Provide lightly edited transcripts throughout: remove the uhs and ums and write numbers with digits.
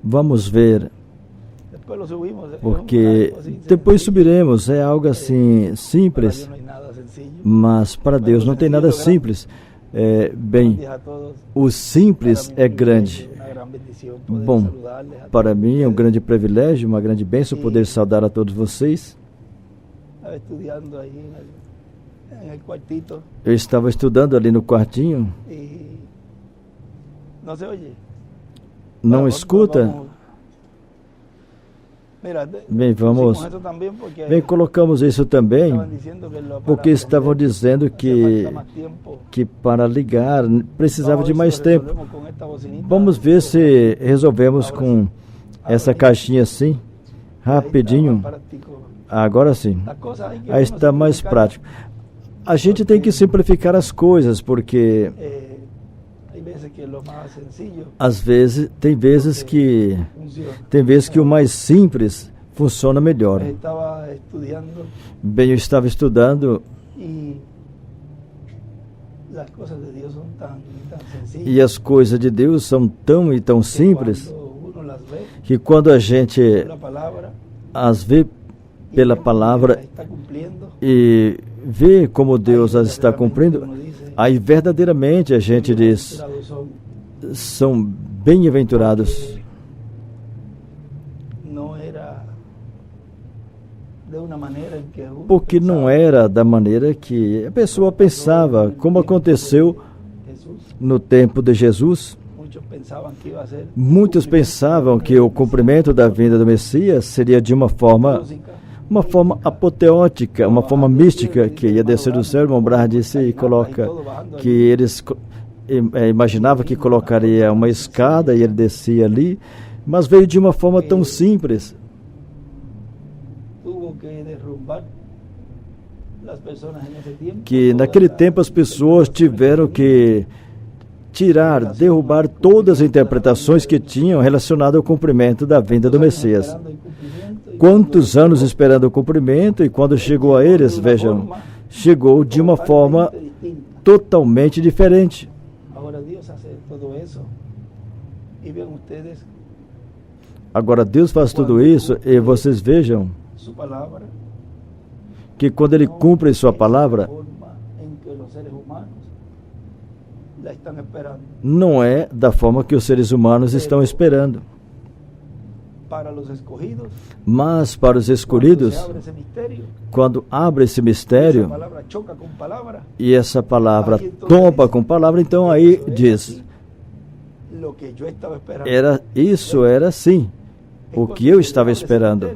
Vamos ver, porque depois subiremos. É algo assim simples, mas para Deus não tem nada simples. Bem, o simples é grande. Bom, para mim é um grande privilégio, uma grande bênção poder saudar a todos vocês. Eu estava estudando ali no quartinho. Não escuta? Bem, vamos. Bem, colocamos isso também, porque estavam dizendo que para ligar precisava de mais tempo. Vamos ver se resolvemos com essa caixinha assim, rapidinho. Agora sim. Aí está mais prático. A gente tem que simplificar as coisas, porque às vezes tem vezes que o mais simples funciona melhor. Bem, eu estava estudando e as coisas de Deus são tão e tão simples que quando a gente as vê pela palavra e vê como Deus as está cumprindo, aí verdadeiramente a gente diz: são bem-aventurados. Porque não era da maneira que a pessoa pensava, como aconteceu no tempo de Jesus. Muitos pensavam que o cumprimento da vinda do Messias seria de uma forma apoteótica, uma forma mística, que ia descer do céu. O irmão Brad disse e coloca que eles imaginavam que colocaria uma escada e ele descia ali, mas veio de uma forma tão simples. Que naquele tempo as pessoas tiveram que derrubar todas as interpretações que tinham relacionado ao cumprimento da vinda do Messias. Quantos anos esperando o cumprimento, e quando chegou a eles, vejam, chegou de uma forma totalmente diferente. Agora Deus faz tudo isso e vocês vejam que quando Ele cumpre sua palavra, não é da forma que os seres humanos estão esperando. Mas para os escolhidos, quando abre esse mistério e essa palavra tomba com palavra, então aí diz: era assim o que eu estava esperando.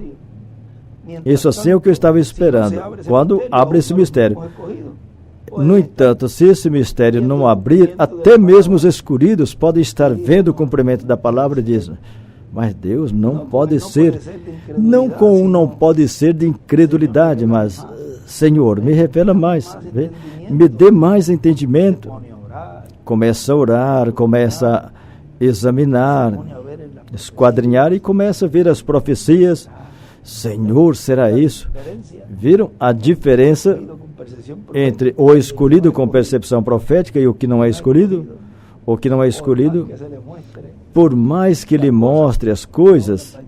Isso assim é o que eu estava esperando. Quando abre esse mistério. No entanto, se esse mistério não abrir, até mesmo os escolhidos podem estar vendo o cumprimento da palavra e dizem: mas Deus não pode ser, não pode ser de incredulidade, mas Senhor, me revela mais, me dê mais entendimento. Começa a orar, começa a examinar, esquadrinhar e começa a ver as profecias. Senhor, será isso? Viram a diferença entre o escolhido com percepção profética e o que não é escolhido? O que não é escolhido, por mais que lhe mostre as coisas,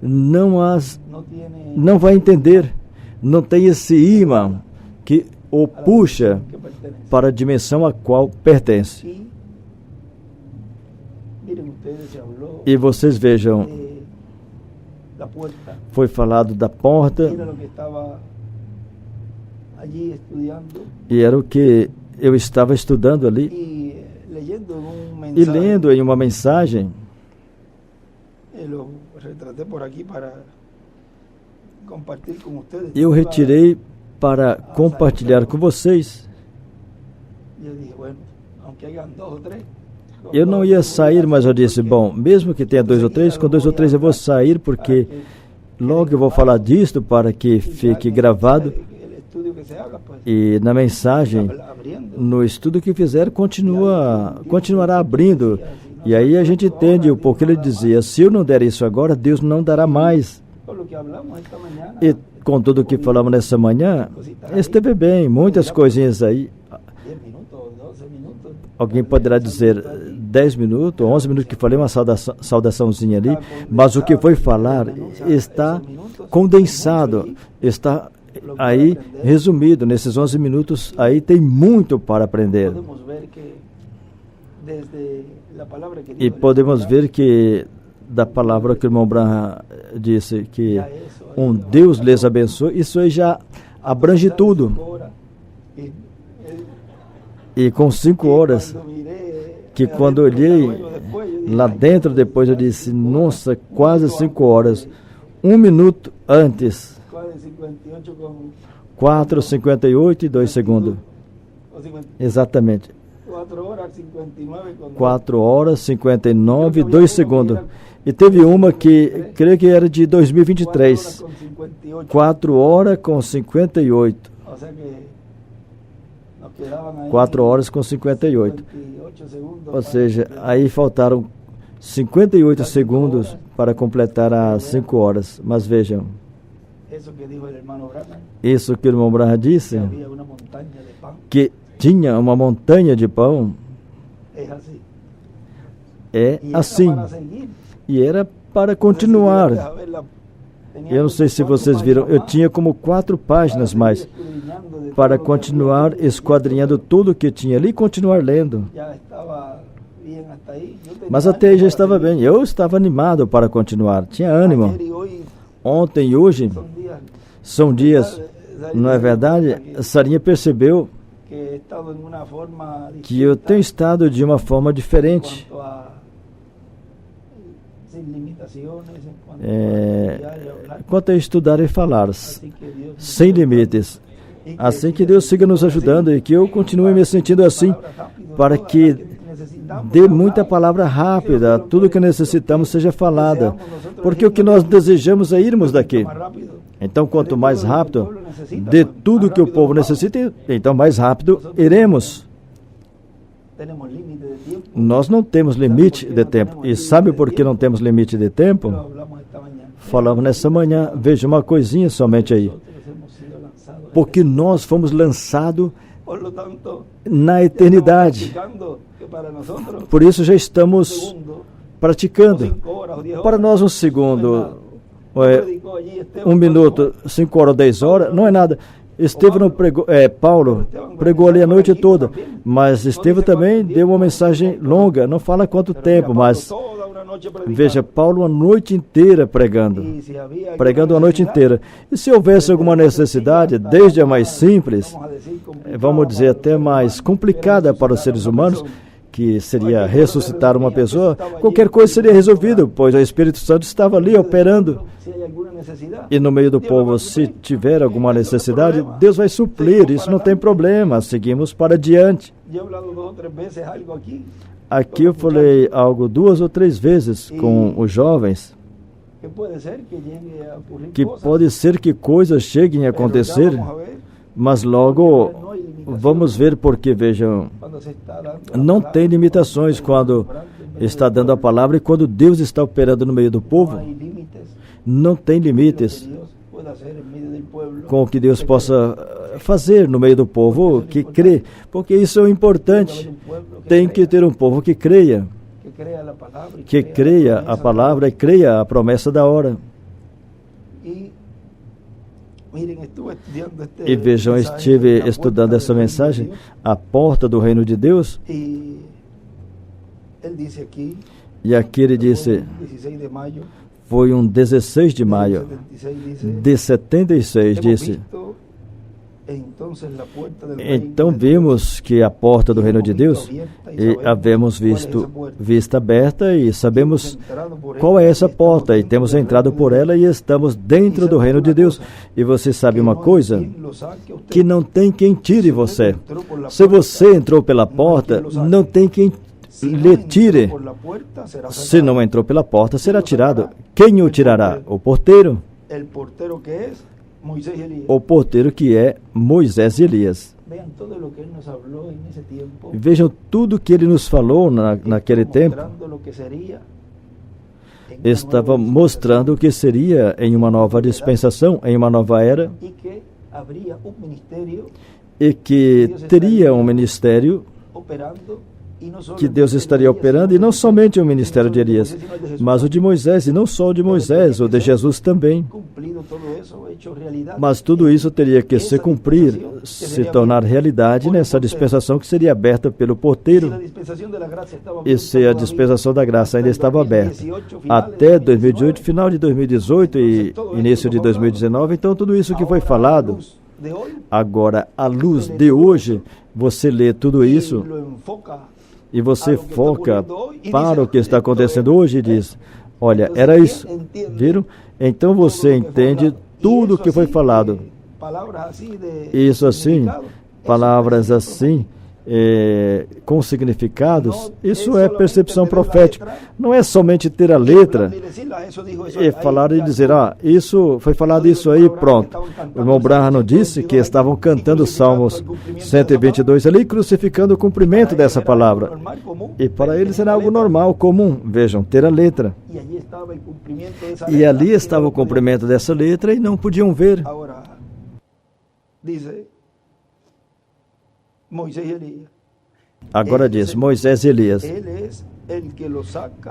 não vai entender. Não tem esse imã que o puxa para a dimensão a qual pertence. E vocês vejam, foi falado da porta, e era o que eu estava estudando ali, e lendo em uma mensagem, eu retirei para compartilhar com vocês. Eu não ia sair, mas eu disse: bom, mesmo que tenha 2 ou 3, com 2 ou 3 eu vou sair, porque logo eu vou falar disto para que fique gravado. E na mensagem, no estudo que fizer, continuará abrindo. E aí a gente entende o porquê ele dizia: se eu não der isso agora, Deus não dará mais. E com tudo o que falamos nessa manhã, esteve bem, muitas coisinhas aí. Alguém poderá dizer 10 minutos, 11 minutos que falei uma saudaçãozinha ali, mas o que foi falar está condensado, está aí resumido nesses 11 minutos. Aí tem muito para aprender. E podemos ver que da palavra que o irmão Branham disse, que um Deus lhes abençoe, isso aí já abrange tudo. E com 5 horas, que quando eu olhei lá dentro, depois eu disse, nossa, quase 5 horas. 1 minuto antes, 4:58 e 2 segundos. Exatamente. 4 horas, 59 e 2 segundos. E teve uma que, creio que era de 2023. 4 horas com 58. 4 horas com 58. Ou seja, aí faltaram 58 segundos para completar as 5 horas. Mas vejam, isso que o irmão Branham disse, que tinha uma montanha de pão, é assim. E era para continuar. Eu não sei se vocês viram, eu tinha como 4 páginas mais para continuar esquadrinhando tudo que tinha ali e continuar lendo. Mas até aí já estava bem. Eu estava animado para continuar, tinha ânimo. Ontem e hoje são dias, não é verdade? Sarinha percebeu que eu tenho estado de uma forma diferente. Quanto a estudar e falar, sem limites. Assim que Deus siga nos ajudando e que eu continue me sentindo assim, para que dê muita palavra rápida, tudo que necessitamos seja falada, porque o que nós desejamos é irmos daqui. Então, quanto mais rápido de tudo que o povo necessita, então mais rápido iremos. Nós não temos limite de tempo. E sabe por que não temos limite de tempo? Falamos nessa manhã. Veja uma coisinha somente aí. Porque nós fomos lançados na eternidade. Por isso já estamos praticando. Para nós 1 segundo, 1 minuto, 5 horas, 10 horas, não é nada. Estevão não pregou, Paulo pregou ali a noite toda, mas Estevão também deu uma mensagem longa, não fala quanto tempo, mas veja, Paulo a noite inteira pregando a noite inteira. E se houvesse alguma necessidade, desde a mais simples, vamos dizer até mais complicada para os seres humanos, que seria ressuscitar uma pessoa, qualquer coisa seria resolvida, pois o Espírito Santo estava ali operando. E no meio do povo, se tiver alguma necessidade, Deus vai suprir, isso não tem problema, seguimos para diante. Aqui eu falei algo 2 ou 3 vezes com os jovens, que pode ser que coisas cheguem a acontecer, mas logo vamos ver, porque vejam, não tem limitações quando está dando a palavra e quando Deus está operando no meio do povo. Não tem limites com o que Deus possa fazer no meio do povo que crê, porque isso é o importante. Tem que ter um povo que creia a palavra e creia a promessa da hora. E vejam, estive estudando essa mensagem, a porta do reino de Deus. E aqui ele disse, foi um 16 de maio de 76, disse. Então vimos que a porta do reino de Deus, e havemos vista aberta e sabemos qual é essa porta, e temos entrado por ela e estamos dentro do reino de Deus. E você sabe uma coisa? Que não tem quem tire você. Se você entrou pela porta, não tem quem lhe tire. Se não entrou pela porta, será tirado. Quem o tirará? O porteiro. O porteiro que é Moisés e Elias. Vejam tudo que ele nos falou naquele tempo. Estava mostrando o que seria em uma nova dispensação, em uma nova era, e que teria um ministério que Deus estaria operando, e não somente o ministério de Elias, mas o de Moisés, e não só o de Moisés, o de Jesus também. Mas tudo isso teria que se cumprir, se tornar realidade nessa dispensação que seria aberta pelo porteiro. E se a dispensação da graça ainda estava aberta até 2018, final de 2018 e início de 2019, então tudo isso que foi falado, agora, à luz de hoje, você lê tudo isso e você foca para o que está acontecendo hoje e diz, olha, era isso, viram? Então você entende tudo o que foi falado. Isso assim, palavras assim, com significados, isso é percepção profética. Não é somente ter a letra e falar e dizer, isso foi falado isso aí, pronto. O irmão Branham disse que estavam cantando Salmos 122 ali, crucificando o cumprimento dessa palavra. E para eles era algo normal, comum. Vejam, ter a letra. E ali estava o cumprimento dessa letra e não podiam ver. Agora diz, Moisés e Elias.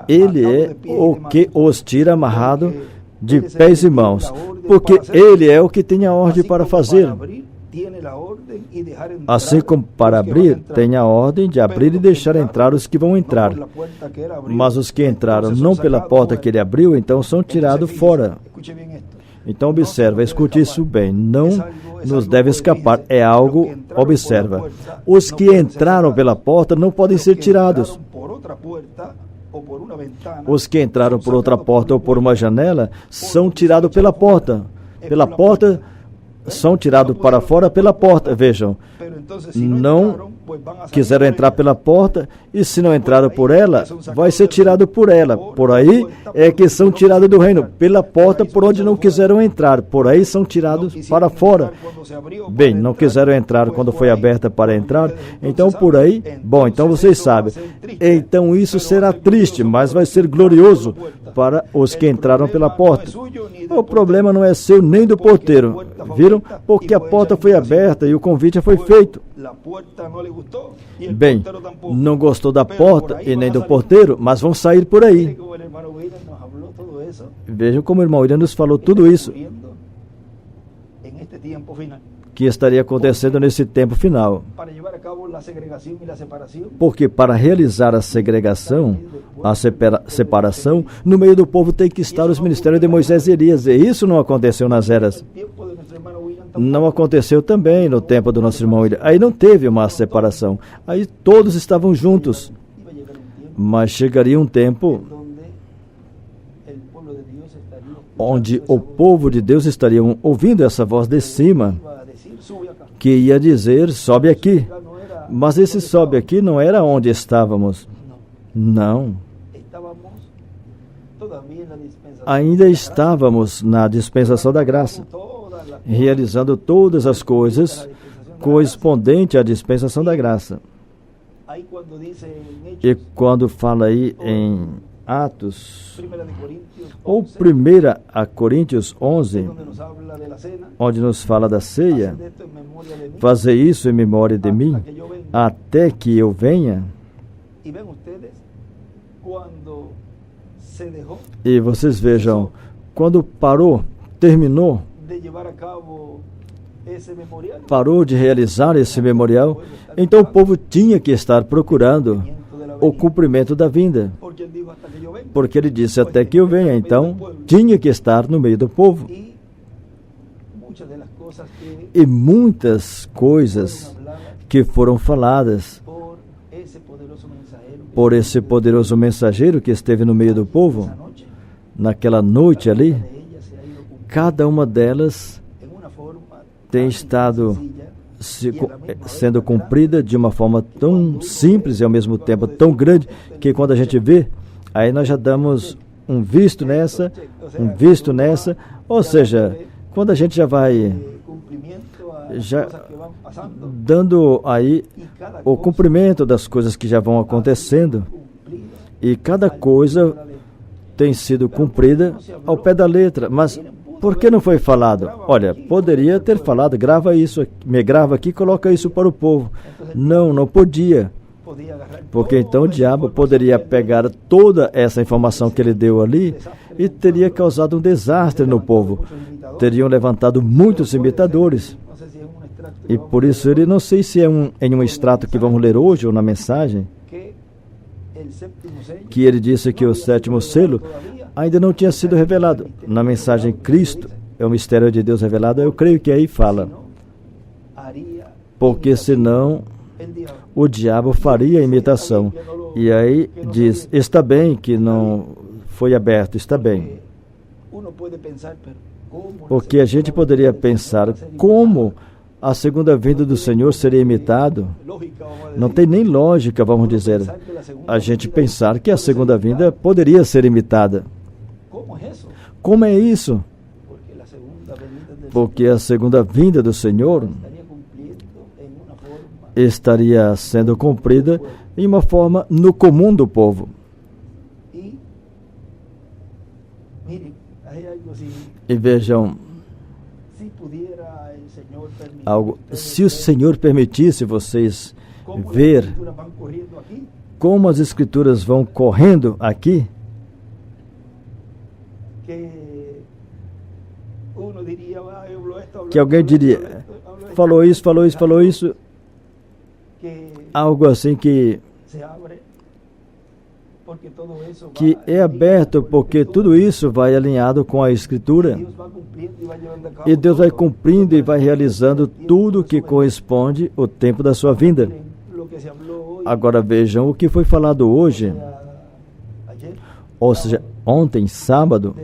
Ele é o que os tira amarrado de pés e mãos, porque ele é o que tem a ordem para fazer. Assim como para abrir, tem a ordem de abrir e deixar entrar os que vão entrar. Mas os que entraram não pela porta que ele abriu, então são tirados fora. Então observa, escute isso bem, não nos deve escapar, é algo, observa. Os que entraram pela porta não podem ser tirados. Os que entraram por outra porta ou por uma janela são tirados pela porta. Pela porta, são tirados para fora pela porta, vejam. Não quiseram entrar pela porta, e se não entraram por ela, vai ser tirado por ela. Por aí é que são tirados do reino, pela porta por onde não quiseram entrar. Por aí são tirados para fora. Bem, não quiseram entrar quando foi aberta para entrar, então por aí, bom, então vocês sabem. Então isso será triste, mas vai ser glorioso para os que entraram pela porta. O problema não é seu nem do porteiro, viram? Porque a porta foi aberta e o convite foi feito. Bem, não gostou da porta e nem do porteiro, mas vão sair por aí. Vejam como o irmão William nos falou tudo isso que estaria acontecendo nesse tempo final. Porque para realizar a segregação, a separação, no meio do povo tem que estar os ministérios de Moisés e Elias, e isso não aconteceu nas eras. Não aconteceu também no tempo do nosso irmão William. Aí não teve uma separação. Aí todos estavam juntos. Mas chegaria um tempo onde o povo de Deus estaria ouvindo essa voz de cima, que ia dizer, sobe aqui. Mas esse sobe aqui não era onde estávamos. Não. Ainda estávamos na dispensação da graça, realizando todas as coisas correspondentes à dispensação da graça. E quando fala aí em Atos, ou 1 Coríntios 11, onde nos fala da ceia, fazer isso em memória de mim, até que eu venha. E vocês vejam, quando terminou, parou de realizar esse memorial, então o povo tinha que estar procurando o cumprimento da vinda. Porque ele disse, até que eu venha, então tinha que estar no meio do povo. E muitas coisas que foram faladas por esse poderoso mensageiro que esteve no meio do povo, naquela noite ali, cada uma delas tem estado sendo cumprida de uma forma tão simples e ao mesmo tempo tão grande, que quando a gente vê, aí nós já damos um visto nessa, ou seja, quando a gente já vai dando aí o cumprimento das coisas que já vão acontecendo, e cada coisa tem sido cumprida ao pé da letra. Mas por que não foi falado? Olha, poderia ter falado, grava isso, me grava aqui, coloca isso para o povo. Não podia. Porque então o diabo poderia pegar toda essa informação que ele deu ali e teria causado um desastre no povo. Teriam levantado muitos imitadores. E por isso ele, não sei se é em um extrato que vamos ler hoje ou na mensagem, que ele disse que o sétimo selo ainda não tinha sido revelado. Na mensagem Cristo é o mistério de Deus revelado, eu creio que aí fala. Porque senão o diabo faria a imitação. E aí diz, está bem que não foi aberto, está bem. Porque a gente poderia pensar como a segunda vinda do Senhor seria imitado. Não tem nem lógica, vamos dizer, a gente pensar que a segunda vinda poderia ser imitada. Como é isso? Porque a segunda vinda do Senhor estaria sendo cumprida em uma forma no comum do povo. E vejam, algo, se o Senhor permitisse vocês ver como as Escrituras vão correndo aqui, que alguém diria, falou isso, algo assim que é aberto, porque tudo isso vai alinhado com a Escritura. E Deus vai cumprindo e vai realizando tudo que corresponde ao tempo da sua vinda. Agora vejam o que foi falado hoje, ou seja, ontem, sábado,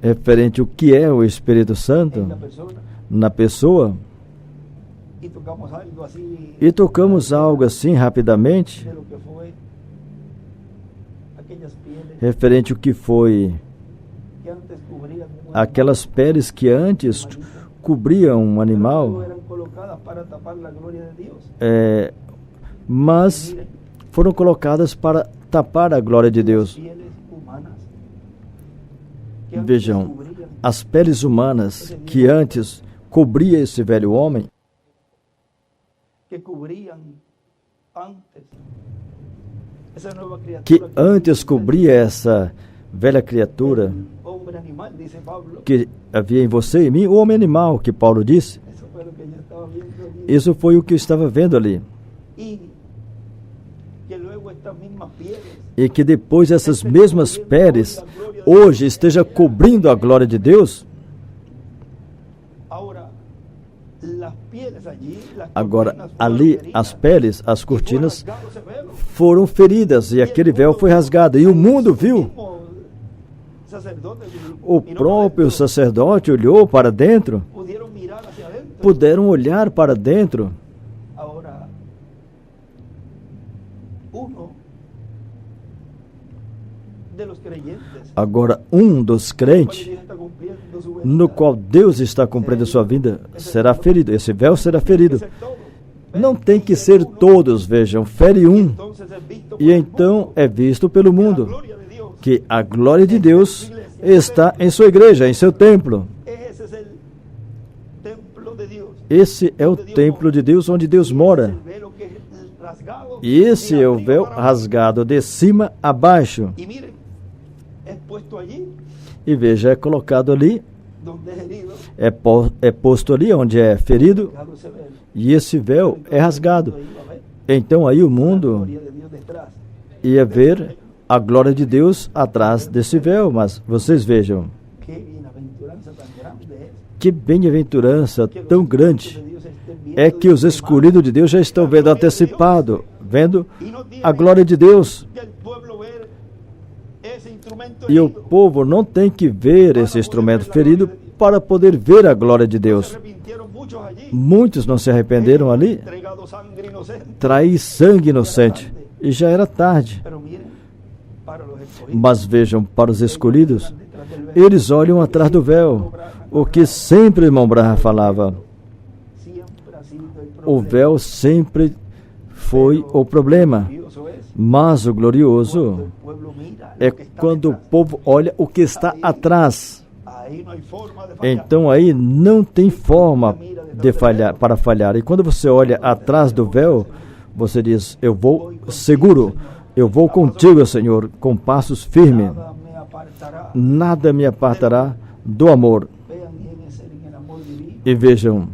referente ao que é o Espírito Santo na pessoa. E tocamos algo assim rapidamente, referente ao que foi aquelas peles que antes cobriam um animal, mas foram colocadas para tapar a glória de Deus. Vejam, as peles humanas que antes cobriam esse velho homem, que antes cobria essa velha criatura que havia em você e em mim, o homem animal, que Paulo disse. Isso foi o que eu estava vendo ali. E que depois essas mesmas peles hoje esteja cobrindo a glória de Deus. Agora, ali, as peles, as cortinas, foram feridas e aquele véu foi rasgado. E o mundo viu. O próprio sacerdote olhou para dentro. Puderam olhar para dentro. Agora, um dos crentes, no qual Deus está cumprindo a sua vida, será ferido. Esse véu será ferido. Não tem que ser todos, vejam, fere um. E então é visto pelo mundo que a glória de Deus está em sua igreja, em seu templo. Esse é o templo de Deus, onde Deus mora. E esse é o véu rasgado de cima a baixo. E veja, é colocado ali, é posto ali onde é ferido, e esse véu é rasgado. Então aí o mundo ia ver a glória de Deus atrás desse véu. Mas vocês vejam, que bem-aventurança tão grande é que os escolhidos de Deus já estão vendo antecipado, vendo a glória de Deus. E o povo não tem que ver esse instrumento ferido para poder ver a glória de Deus. Muitos não se arrependeram ali, trair sangue inocente, e já era tarde. Mas vejam, para os escolhidos, eles olham atrás do véu, o que sempre o irmão Branham falava. O véu sempre foi o problema, mas o glorioso é quando o povo olha o que está atrás. Então aí não tem forma de falhar, para falhar. E quando você olha atrás do véu, Você diz: eu vou seguro, eu vou contigo, Senhor, com passos firmes. Nada me apartará do amor. E vejam,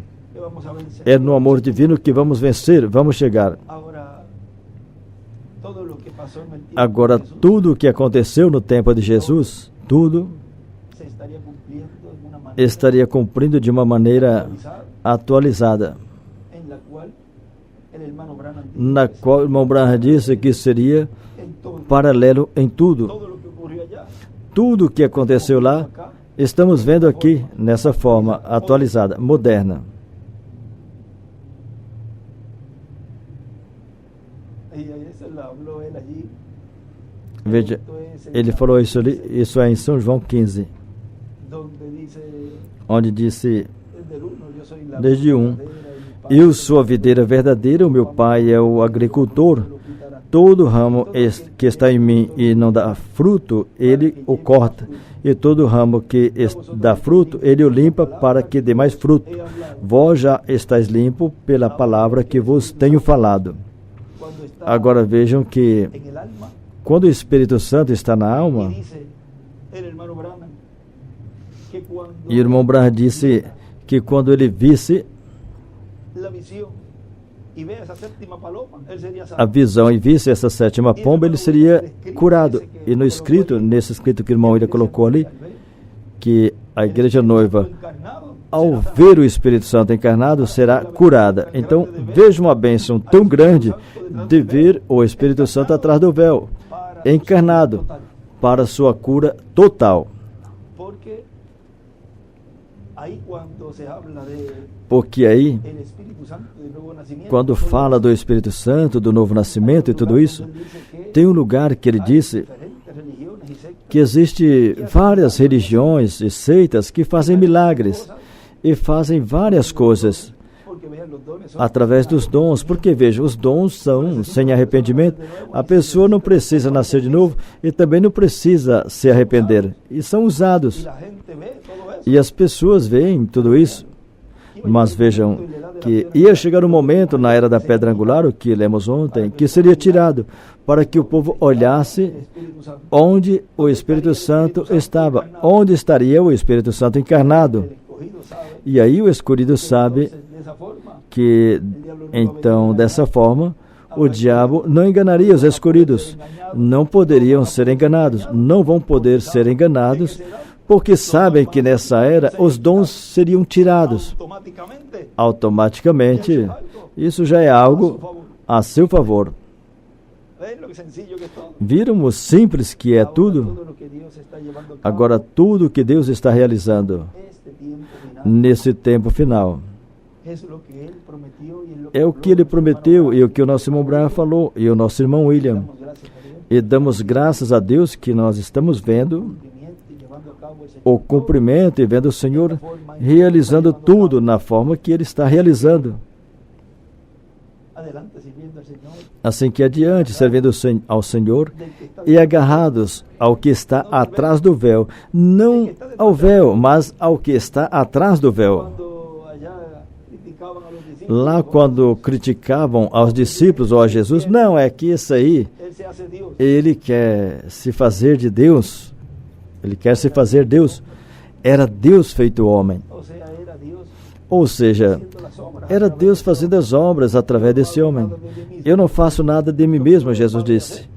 é no amor divino que vamos vencer, vamos chegar. Agora, tudo o que aconteceu no tempo de Jesus, tudo estaria cumprindo de uma maneira atualizada, na qual o irmão Branham disse que seria paralelo em tudo. Tudo o que aconteceu lá, estamos vendo aqui, nessa forma atualizada, moderna. Veja, ele falou isso ali, isso é em São João 15, onde disse, desde 1, eu sou a videira verdadeira, o meu pai é o agricultor. Todo ramo que está em mim e não dá fruto, ele o corta. E todo ramo que dá fruto, ele o limpa para que dê mais fruto. Vós já estáis limpo pela palavra que vos tenho falado. Agora vejam que quando o Espírito Santo está na alma, e o irmão Branham disse que quando ele visse a visão e visse essa sétima pomba, ele seria curado. E no escrito, nesse escrito que o irmão William colocou ali, que a igreja noiva, ao ver o Espírito Santo encarnado, será curada. Então, veja uma bênção tão grande de ver o Espírito Santo atrás do véu, encarnado, para sua cura total. Porque aí, quando fala do Espírito Santo, do novo nascimento e tudo isso, tem um lugar que ele disse que existe várias religiões e seitas que fazem milagres e fazem várias coisas através dos dons, porque veja, os dons são sem arrependimento. A pessoa não precisa nascer de novo e também não precisa se arrepender, e são usados, e as pessoas veem tudo isso. Mas vejam que ia chegar um momento na era da pedra angular, o que lemos ontem, que seria tirado, para que o povo olhasse onde o Espírito Santo estava, onde estaria o Espírito Santo encarnado. E aí o escolhido sabe que, então, dessa forma, o diabo não enganaria os escolhidos. Não poderiam ser enganados, não vão poder ser enganados, porque sabem que nessa era os dons seriam tirados automaticamente. Isso já é algo a seu favor. Viram o simples que é tudo? Agora, tudo que Deus está realizando nesse tempo final é o que Ele prometeu e o que o nosso irmão Branham falou e o nosso irmão William. E damos graças a Deus que nós estamos vendo o cumprimento e vendo o Senhor realizando tudo na forma que Ele está realizando. Assim que adiante, servindo ao Senhor e agarrados ao que está atrás do véu, não ao véu, mas ao que está atrás do véu. Lá quando criticavam aos discípulos ou a Jesus, não, é que isso aí, ele quer se fazer de Deus. Ele quer se fazer Deus. Era Deus feito homem. Ou seja, era Deus fazendo as obras através desse homem. Eu não faço nada de mim mesmo, Jesus disse.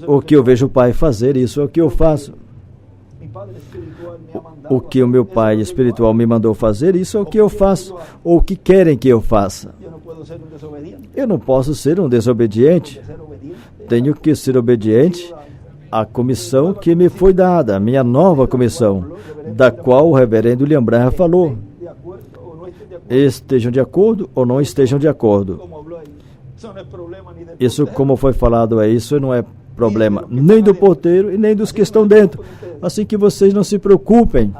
O que eu vejo o Pai fazer, isso é o que eu faço. O que o meu Pai espiritual me mandou fazer, isso é o que eu faço. Ou o que querem que eu faça. Eu não posso ser um desobediente. Tenho que ser obediente a comissão que me foi dada, a minha nova comissão, da qual o reverendo William Branham falou. Estejam de acordo ou não estejam de acordo. Isso, como foi falado, isso não é problema nem do porteiro e nem dos que estão dentro. Assim que vocês não se preocupem.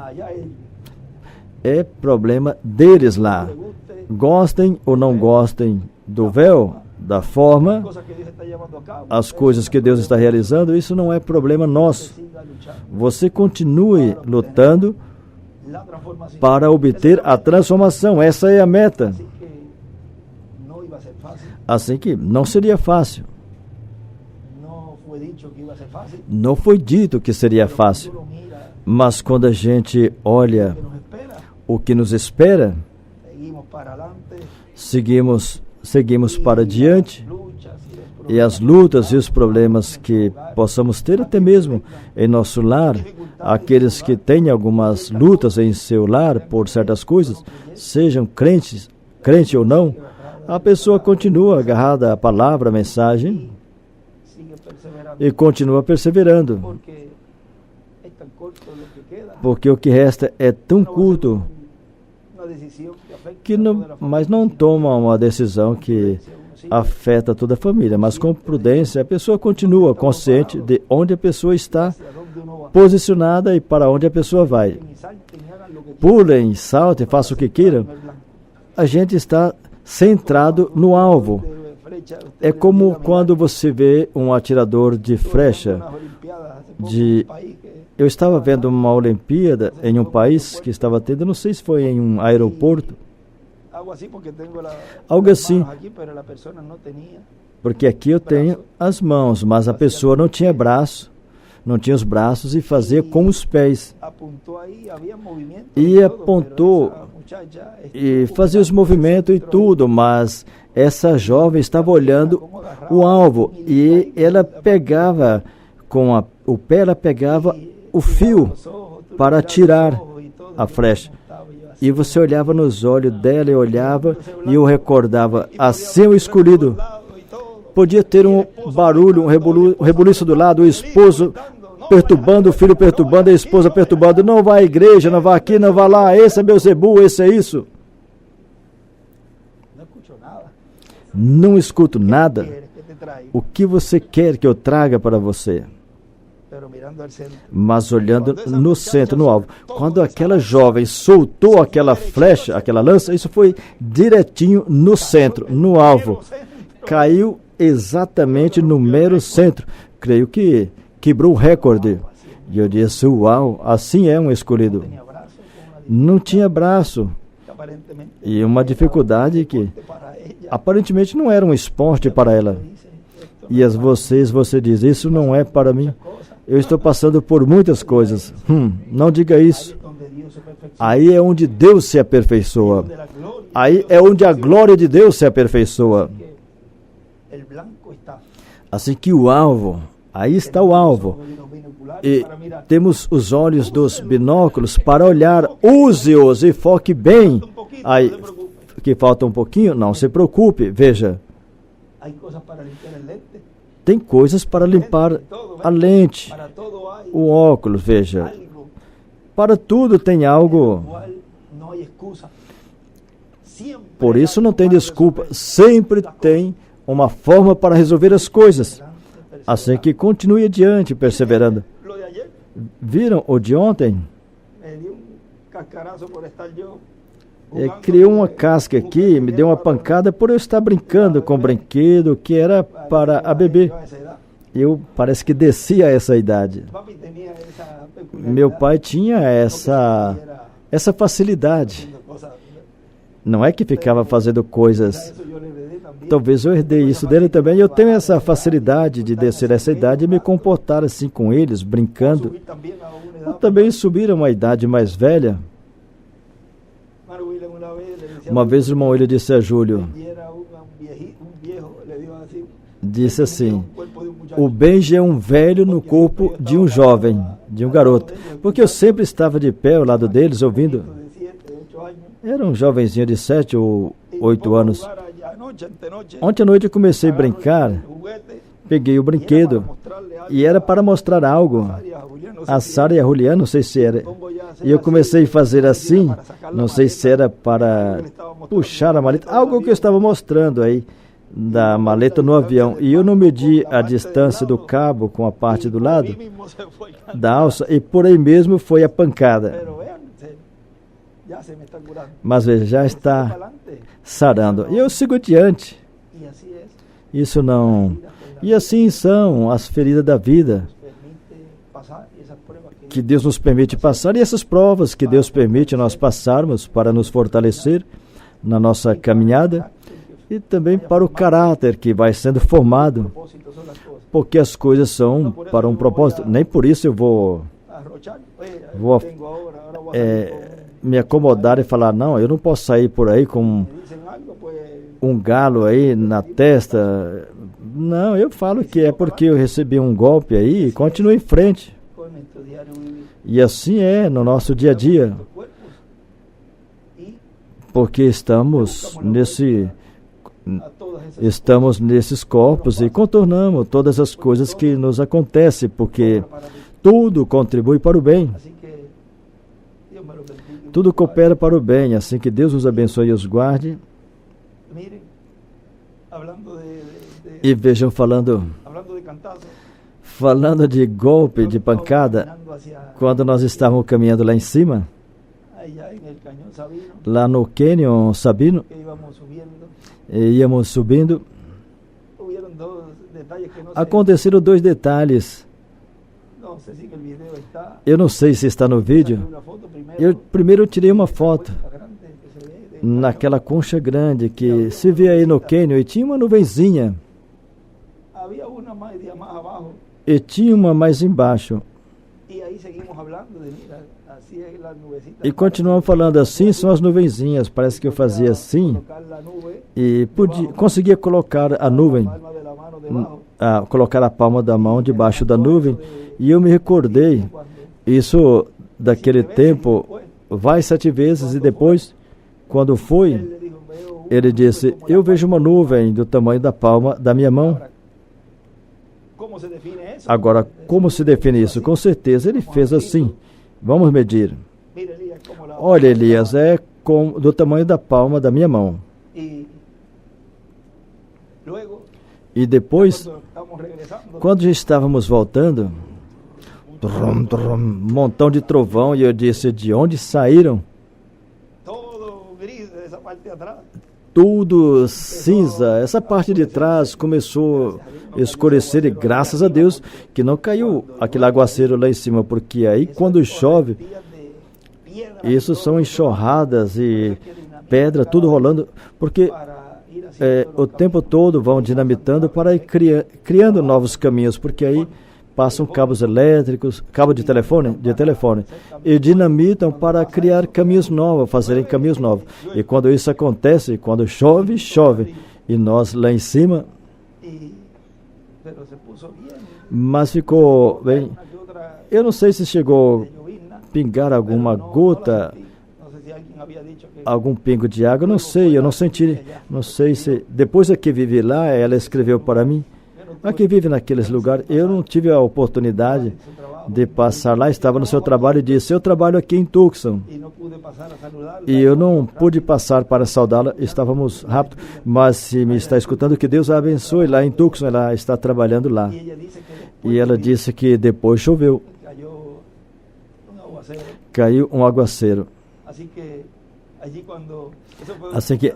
É problema deles lá. Gostem ou não gostem do véu, da forma, as coisas que Deus está realizando, isso não é problema nosso. Você continue lutando para obter a transformação. Essa é a meta. Assim que não seria fácil. Não foi dito que seria fácil. Mas quando a gente olha o que nos espera, seguimos para diante, e as lutas e os problemas que possamos ter até mesmo em nosso lar, aqueles que têm algumas lutas em seu lar por certas coisas, sejam crente ou não, a pessoa continua agarrada à palavra, à mensagem, e continua perseverando. Porque o que resta é tão curto que mas não toma uma decisão que afeta toda a família. Mas com prudência, a pessoa continua consciente de onde a pessoa está posicionada e para onde a pessoa vai. Pulem, saltem, façam o que queiram. A gente está centrado no alvo. É como quando você vê um atirador de flecha. Eu estava vendo uma Olimpíada em um país que estava tendo, não sei se foi em um aeroporto, algo assim, porque aqui eu tenho as mãos, mas a pessoa não tinha braço, não tinha os braços e fazia com os pés, e apontou e fazia os movimentos e tudo, mas essa jovem estava olhando o alvo e ela pegava com o pé, ela pegava o fio para atirar a flecha. E você olhava nos olhos dela e olhava, e eu recordava, assim o escolhido. Podia ter um barulho, um rebuliço do lado, o esposo perturbando, o filho perturbando, a esposa perturbando. Não vá à igreja, não vá aqui, não vá lá, esse é Beelzebul, esse é isso. Não escuto nada. O que você quer que eu traga para você? Mas olhando no centro, no alvo. Quando aquela jovem soltou aquela flecha, aquela lança, isso foi direitinho no centro, no alvo. Caiu exatamente no mero centro. Creio que quebrou o recorde. E eu disse, uau, assim é um escolhido. Não tinha braço. E uma dificuldade que aparentemente não era um esporte para ela. E você diz, isso não é para mim. Eu estou passando por muitas coisas. Não diga isso. Aí é onde Deus se aperfeiçoa. Aí é onde a glória de Deus se aperfeiçoa. Assim que o alvo, aí está o alvo. E temos os olhos dos binóculos para olhar. Use-os e foque bem. Aí, que falta um pouquinho, não se preocupe. Veja. Tem coisas para limpar a lente, o óculos, veja. Para tudo tem algo. Por isso não tem desculpa. Sempre tem uma forma para resolver as coisas. Assim que continue adiante, perseverando. Viram o de ontem? Criou uma casca aqui, me deu uma pancada por eu estar brincando com o brinquedo que era para a bebê. Eu parece que desci a essa idade. Meu pai tinha essa facilidade. Não é que ficava fazendo coisas. Talvez eu herdei isso dele também. Eu tenho essa facilidade de descer essa idade e me comportar assim com eles, brincando. Eu também subir a uma idade mais velha. Uma vez o irmão William disse a Júlio, disse assim, o Benji é um velho no corpo de um jovem, de um garoto, porque eu sempre estava de pé ao lado deles, ouvindo. Era um jovenzinho de 7 ou 8 anos. Ontem à noite eu comecei a brincar, peguei o brinquedo, e era para mostrar algo. A Sara e a Juliana, não sei se era. E eu comecei a fazer assim, não sei se era para puxar a maleta, algo que eu estava mostrando aí, da maleta no avião. E eu não medi a distância do cabo com a parte do lado da alça, e por aí mesmo foi a pancada. Mas veja, já está sarando. E eu sigo adiante. Isso não... E assim são as feridas da vida que Deus nos permite passar, e essas provas que Deus permite nós passarmos para nos fortalecer na nossa caminhada. e também para o caráter que vai sendo formado, porque as coisas são para um propósito. Nem por isso eu vou me acomodar e falar, não, eu não posso sair por aí com um galo aí na testa. Não, eu falo que é porque eu recebi um golpe aí e continuo em frente. E assim é no nosso dia a dia. Porque estamos nesses corpos e contornamos todas as coisas que nos acontecem, porque tudo contribui para o bem. Tudo coopera para o bem, assim que Deus os abençoe e os guarde. E vejam, falando de golpe, de pancada, quando nós estávamos caminhando lá em cima, lá no Canyon Sabino, íamos subindo, aconteceram 2 detalhes. Eu não sei se está no vídeo. Primeiro eu tirei uma foto naquela concha grande que se vê aí no Canyon, e tinha uma nuvenzinha. E tinha uma mais embaixo. E continuamos falando, assim são as nuvenzinhas. Parece que eu fazia assim e conseguia colocar a nuvem, colocar a palma da mão debaixo da nuvem. E eu me recordei, isso daquele tempo, vai 7 vezes, e depois, quando foi, ele disse, eu vejo uma nuvem do tamanho da palma da minha mão. Agora, como se define isso? Com certeza ele fez assim. Vamos medir. Olha, Elias, é do tamanho da palma da minha mão. E depois, quando já estávamos voltando, um montão de trovão, e eu disse, de onde saíram? Tudo cinza. Essa parte de trás começou a escurecer, e graças a Deus que não caiu aquele aguaceiro lá em cima, porque aí quando chove, isso são enxurradas e pedra, tudo rolando, porque o tempo todo vão dinamitando para ir criando novos caminhos, porque aí passam cabos elétricos, cabo de telefone, e dinamitam para criar caminhos novos, fazerem caminhos novos. E quando isso acontece, quando chove, e nós lá em cima, mas ficou bem. Eu não sei se chegou a pingar alguma gota, algum pingo de água, não sei, eu não senti, não sei se, depois que vivi lá, ela escreveu para mim. A que vive naqueles lugares, eu não tive a oportunidade de passar lá, estava no seu trabalho e disse, eu trabalho aqui em Tucson. E eu não pude passar para saudá-la, estávamos rápido, mas se me está escutando, que Deus a abençoe lá em Tucson, ela está trabalhando lá. E ela disse que depois choveu, caiu um aguaceiro. Assim que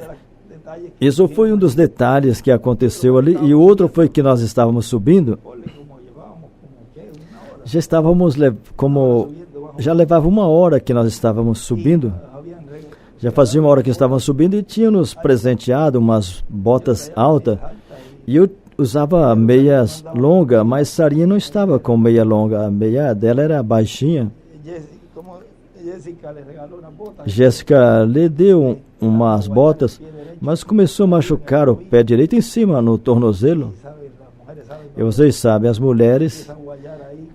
isso foi um dos detalhes que aconteceu ali. E o outro foi que nós estávamos subindo. Já levava 1 hora que nós estávamos subindo. Já fazia 1 hora que estávamos subindo e tinham nos presenteado umas botas altas. E eu usava meias longas, mas Sarinha não estava com meia longa. A meia dela era baixinha. Jéssica lhe deu umas botas, mas começou a machucar o pé direito em cima, no tornozelo. E vocês sabem, as mulheres,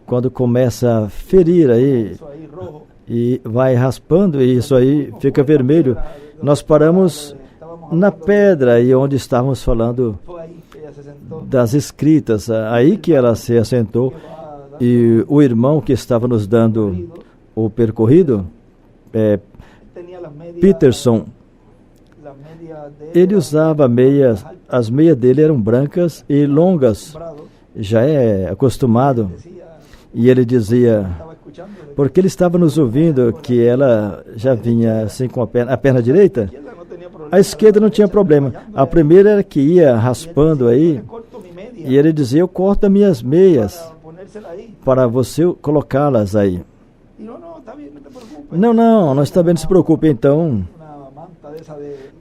quando começa a ferir aí, e vai raspando, e isso aí fica vermelho. Nós paramos na pedra, aí onde estávamos falando das escritas, aí que ela se assentou, e o irmão que estava nos dando o percorrido, Peterson, ele usava meias, as meias dele eram brancas e longas, já é acostumado, e ele dizia, porque ele estava nos ouvindo, que ela já vinha assim com a perna direita, a esquerda não tinha problema, a primeira era que ia raspando aí, e ele dizia, eu corto as minhas meias para você colocá-las aí. Não está bem, não se preocupe. Então,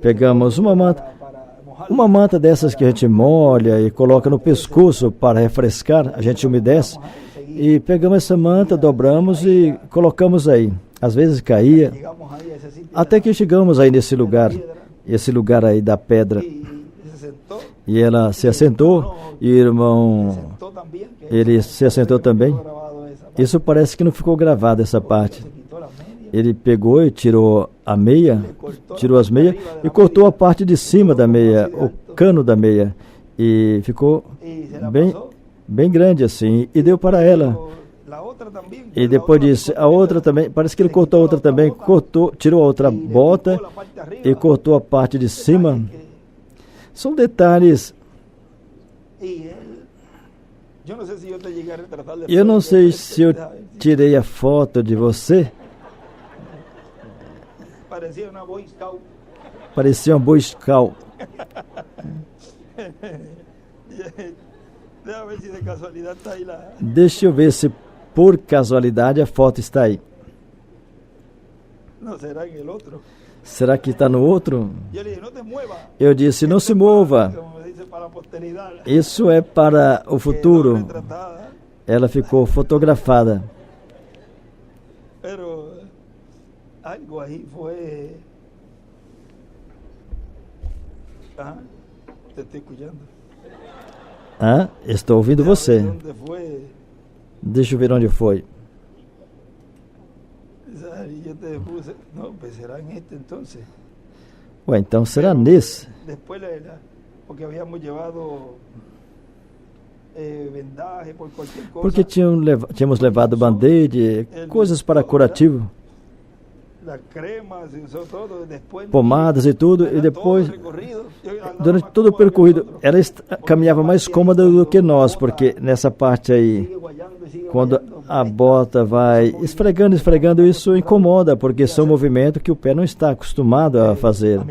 pegamos uma manta uma manta dessas que a gente molha e coloca no pescoço para refrescar, a gente umedece, e pegamos essa manta, dobramos e colocamos aí. Às vezes caía, até que chegamos aí nesse lugar, esse lugar aí da pedra. E ela se assentou, e o irmão, ele se assentou também. Isso parece que não ficou gravado, essa parte. Ele pegou e tirou a meia, tirou as meias e cortou a parte de cima da meia, o cano da meia. E ficou bem grande assim, e deu para ela. E depois disse, a outra também, parece que ele cortou a outra também, tirou a outra bota e cortou a parte de cima. São detalhes. Eu não sei se eu tirei a foto de você. Parecia uma Boy Scout. Deixa eu ver se por casualidade a foto está aí. Será que está no outro? Eu disse, não se mova. Isso é para o futuro. Ela ficou fotografada. Algo aí foi. Te estou escutando. Estou ouvindo você. Deixa eu ver onde foi. Ué, então será nesse? Porque havíamos levado vendaje por qualquer coisa. Porque tínhamos levado band-aid, coisas para curativo. Pomadas e tudo, e depois, durante todo o percorrido, ela caminhava mais cômoda do que nós, porque nessa parte aí, quando a bota vai esfregando, isso incomoda, porque são movimentos que o pé não está acostumado a fazer.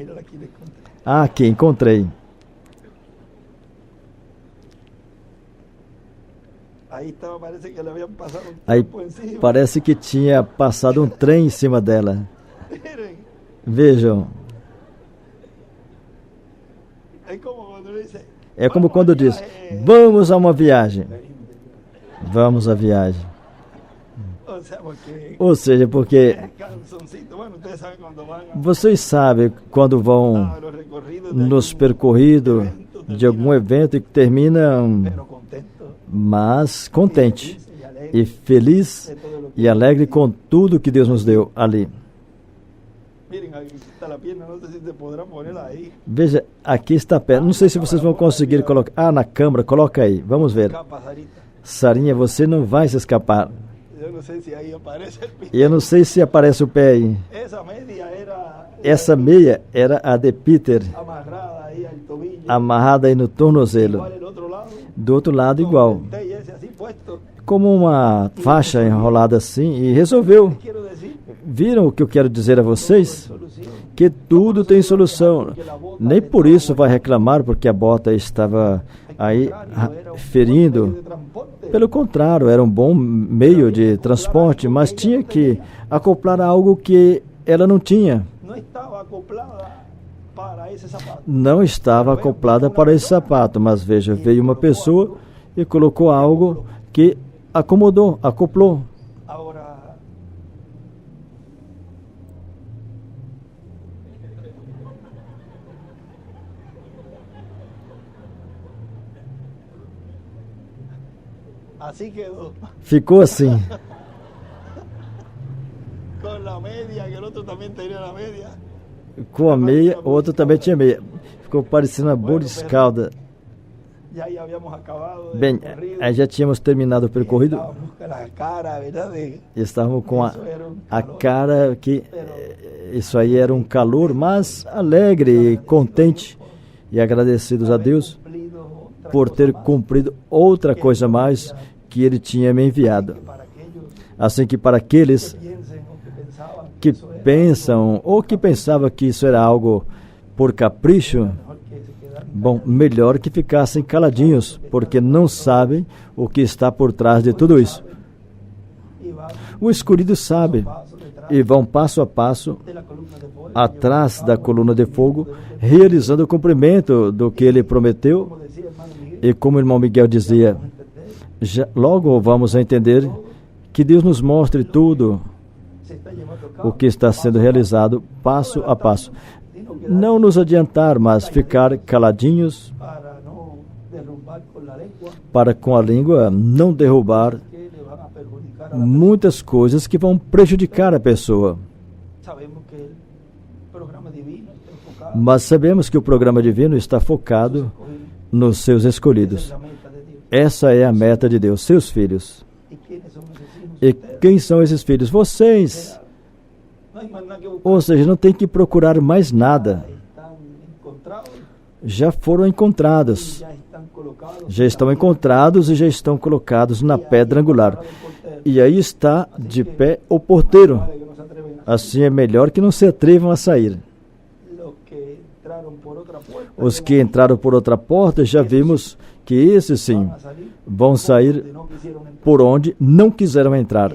Aqui, encontrei. Aí parece que tinha passado um trem em cima dela. Vejam. É como quando diz, vamos a uma viagem. Vamos à viagem. Ou seja, porque vocês sabem quando vão nos percorridos de algum evento e terminam, mas contente e feliz e alegre com tudo que Deus nos deu ali. Veja, aqui está a perna. Não sei se vocês vão conseguir colocar. Na câmera, coloca aí. Vamos ver. Sarinha, você não vai se escapar. Eu não sei se aparece o pé aí. Essa meia era a de Peter, amarrada aí no tornozelo. Do outro lado igual, como uma faixa enrolada assim, e resolveu. Viram o que eu quero dizer a vocês? Que tudo tem solução. Nem por isso vai reclamar porque a bota estava aí ferindo. Pelo contrário, era um bom meio de transporte, mas tinha que acoplar algo que ela não tinha. Não estava acoplada para esse sapato, mas veja, veio uma pessoa e colocou algo que acomodou, acoplou. Ficou assim. Com a meia, o outro também tinha meia. Ficou parecendo uma Boy Scout. Bem, aí já tínhamos terminado o percorrido. Estávamos com a cara que isso aí era um calor, mas alegre e contente e agradecidos a Deus por ter cumprido outra coisa mais que Ele tinha me enviado. Assim que para aqueles que pensam ou que pensavam que isso era algo por capricho, bom, melhor que ficassem caladinhos, porque não sabem o que está por trás de tudo isso. O escolhido sabe, e vão passo a passo atrás da coluna de fogo, realizando o cumprimento do que ele prometeu. E como o irmão Miguel dizia, logo vamos a entender que Deus nos mostre tudo o que está sendo realizado passo a passo. Não nos adiantar, mas ficar caladinhos para com a língua não derrubar muitas coisas que vão prejudicar a pessoa. Mas sabemos que o programa divino está focado nos seus escolhidos. Essa é a meta de Deus, seus filhos. E quem são esses filhos? Vocês. Ou seja, não tem que procurar mais nada. Já foram encontrados. Já estão encontrados e já estão colocados na pedra angular. E aí está de pé o porteiro. Assim é melhor que não se atrevam a sair. Os que entraram por outra porta, já vimos que esses sim vão sair por onde não quiseram entrar.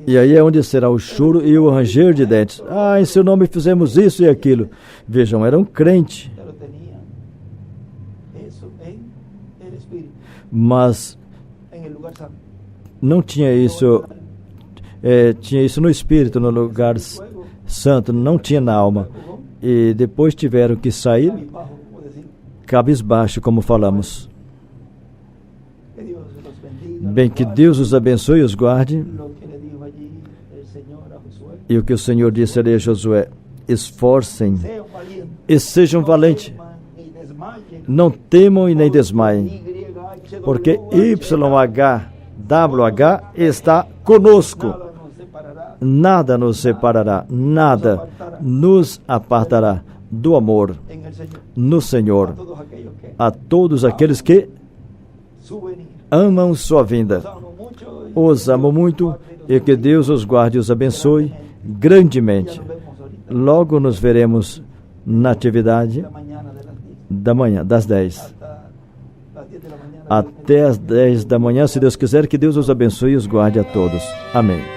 E aí é onde será o choro e o ranger de dentes. Em seu nome fizemos isso e aquilo. Vejam, eram crentes. Mas não tinha isso, tinha isso no espírito, no lugar santo, não tinha na alma. E depois tiveram que sair cabisbaixo, como falamos. Bem, que Deus os abençoe e os guarde. E o que o Senhor disse ali a Josué: esforcem e sejam valentes. Não temam e nem desmaiem, porque YHWH está conosco. Nada nos separará, nada nos apartará do amor no Senhor. A todos aqueles que amam sua vinda, os amo muito, e que Deus os guarde e os abençoe grandemente. Logo nos veremos na atividade da manhã, das 10. Até as 10 da manhã, se Deus quiser. Que Deus os abençoe e os guarde a todos. Amém.